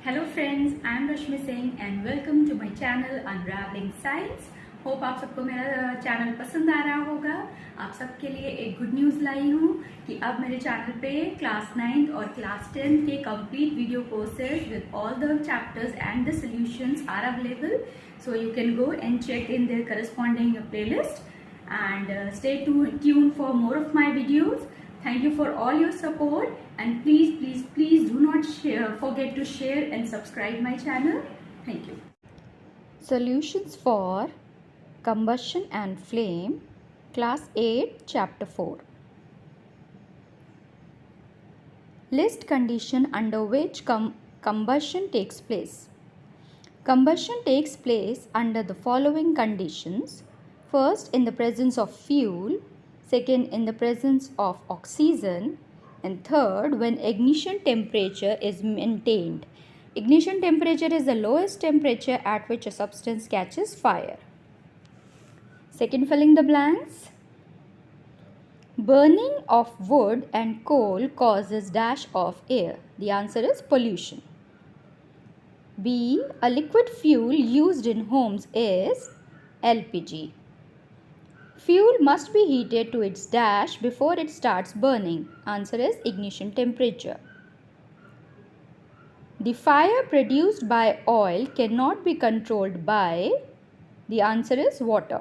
Hello friends, I am Rashmi Singh and welcome to my channel unravelling science. Hope आप सबको मेरा channel पसंद आ रहा होगा। आप सबके लिए एक गुड न्यूज़ लाई हूँ कि अब मेरे चैनल पे क्लास 9th और क्लास 10th के complete video courses with all the chapters and the solutions are available, so you can go and check in their corresponding playlist and stay tuned for more of my videos. Thank you for all your support and please do not forget to share and subscribe my channel. Thank you. Solutions for Combustion and Flame, Class 8, Chapter 4. List condition under which combustion takes place. Combustion takes place under the following conditions. First, in the presence of fuel. Second, in the presence of oxygen. And third, when ignition temperature is maintained. Ignition temperature is the lowest temperature at which a substance catches fire. Second, filling the blanks. Burning of wood and coal causes dash of air. The answer is pollution. B. A liquid fuel used in homes is LPG. Fuel must be heated to its dash before it starts burning. Answer is ignition temperature. The fire produced by oil cannot be controlled by. The answer is water.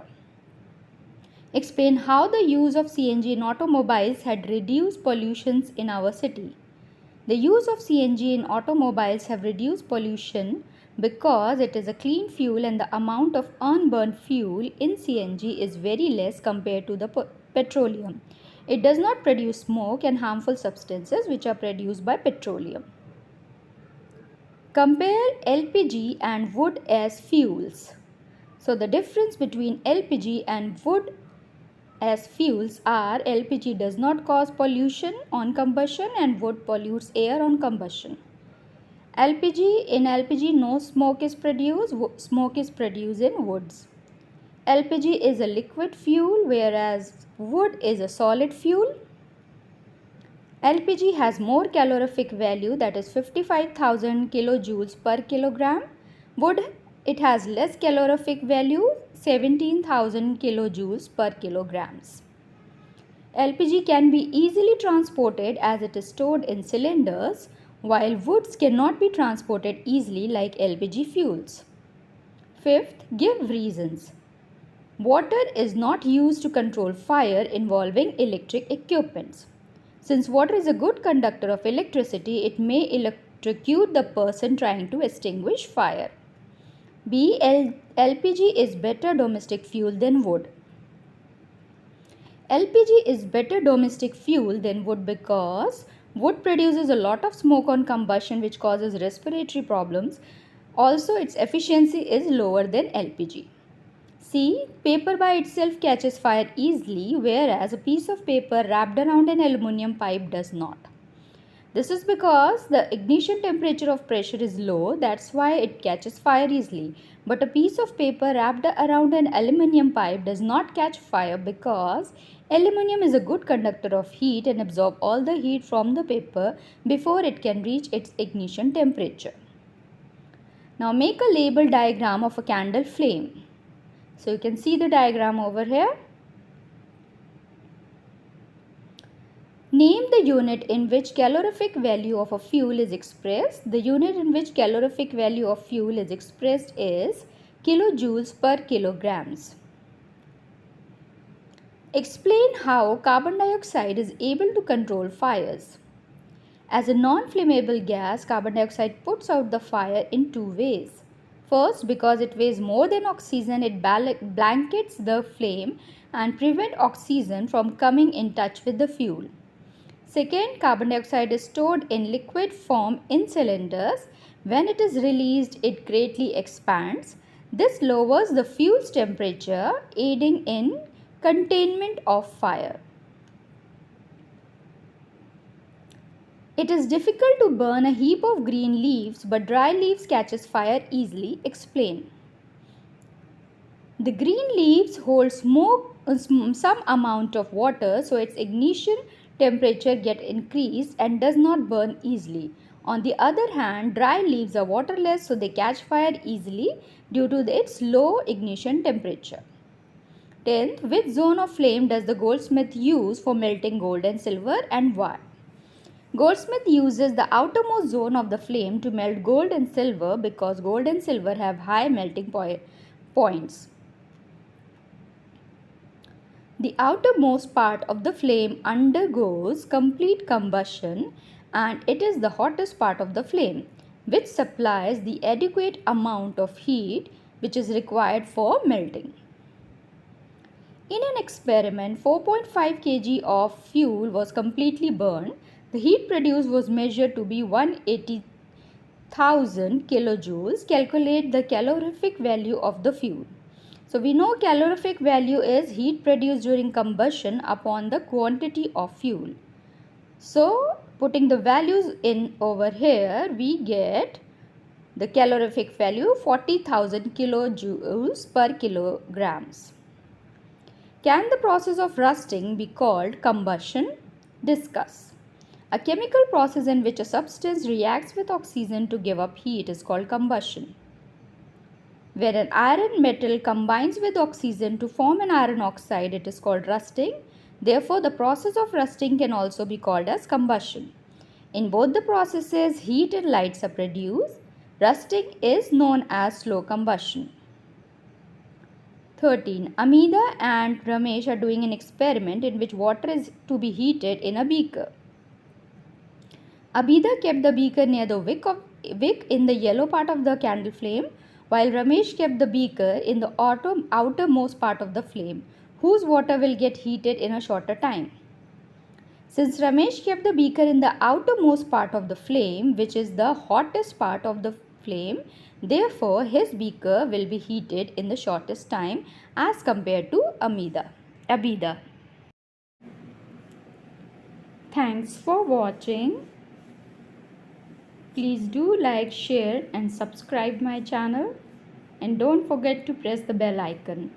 Explain how the use of CNG in automobiles had reduced pollutions in our city. The use of CNG in automobiles have reduced pollution because it is a clean fuel and the amount of unburned fuel in CNG is very less compared to the petroleum. It does not produce smoke and harmful substances which are produced by petroleum. Compare LPG and wood as fuels. So the difference between LPG and wood as fuels are LPG does not cause pollution on combustion and wood pollutes air on combustion. In LPG no smoke is produced, smoke is produced in woods. LPG is a liquid fuel whereas wood is a solid fuel. LPG has more calorific value, that is 55,000 kilojoules per kilogram. Wood, it has less calorific value, 17,000 kilojoules per kilograms. LPG can be easily transported as it is stored in cylinders, while woods cannot be transported easily like LPG fuels. Fifth, give reasons. Water is not used to control fire involving electric equipments. Since water is a good conductor of electricity, it may electrocute the person trying to extinguish fire. B. LPG is better domestic fuel than wood. LPG is better domestic fuel than wood because wood produces a lot of smoke on combustion which causes respiratory problems. Also, its efficiency is lower than LPG. C. Paper by itself catches fire easily, whereas a piece of paper wrapped around an aluminum pipe does not. This is because the ignition temperature of pressure is low, that's why it catches fire easily. But a piece of paper wrapped around an aluminum pipe does not catch fire because aluminum is a good conductor of heat and absorbs all the heat from the paper before it can reach its ignition temperature. Now make a label diagram of a candle flame. So you can see the diagram over here. Name the unit in which calorific value of a fuel is expressed. The unit in which calorific value of fuel is expressed is kilojoules per kilograms. Explain how carbon dioxide is able to control fires. As a non-flammable gas, carbon dioxide puts out the fire in two ways. First, because it weighs more than oxygen, it blankets the flame and prevents oxygen from coming in touch with the fuel. Second, carbon dioxide is stored in liquid form in cylinders. When it is released, it greatly expands. This lowers the fuel's temperature, aiding in containment of fire. It is difficult to burn a heap of green leaves, but dry leaves catches fire easily. Explain. The green leaves hold some amount of water, so its ignition temperature gets increased and does not burn easily. On the other hand, dry leaves are waterless, so they catch fire easily due to its low ignition temperature. 10th, which zone of flame does the goldsmith use for melting gold and silver, and why? Goldsmith uses the outermost zone of the flame to melt gold and silver because gold and silver have high melting points. The outermost part of the flame undergoes complete combustion, and it is the hottest part of the flame, which supplies the adequate amount of heat which is required for melting. In an experiment, 4.5 kg of fuel was completely burned. The heat produced was measured to be 180,000 kilojoules. Calculate the calorific value of the fuel. So we know calorific value is heat produced during combustion upon the quantity of fuel. So putting the values in over here, we get the calorific value 40,000 kilojoules per kilograms. Can the process of rusting be called combustion? Discuss. A chemical process in which a substance reacts with oxygen to give up heat is called combustion. Where an iron metal combines with oxygen to form an iron oxide, it is called rusting. Therefore, the process of rusting can also be called as combustion. In both the processes, heat and lights are produced. Rusting is known as slow combustion. 13. Amida and Ramesh are doing an experiment in which water is to be heated in a beaker. Abida kept the beaker near the wick in the yellow part of the candle flame, while Ramesh kept the beaker in the outermost part of the flame, whose water will get heated in a shorter time. Since Ramesh kept the beaker in the outermost part of the flame, which is the hottest part of the flame, therefore his beaker will be heated in the shortest time as compared to Abida. Thanks for watching. Please do like, share and subscribe my channel, and don't forget to press the bell icon.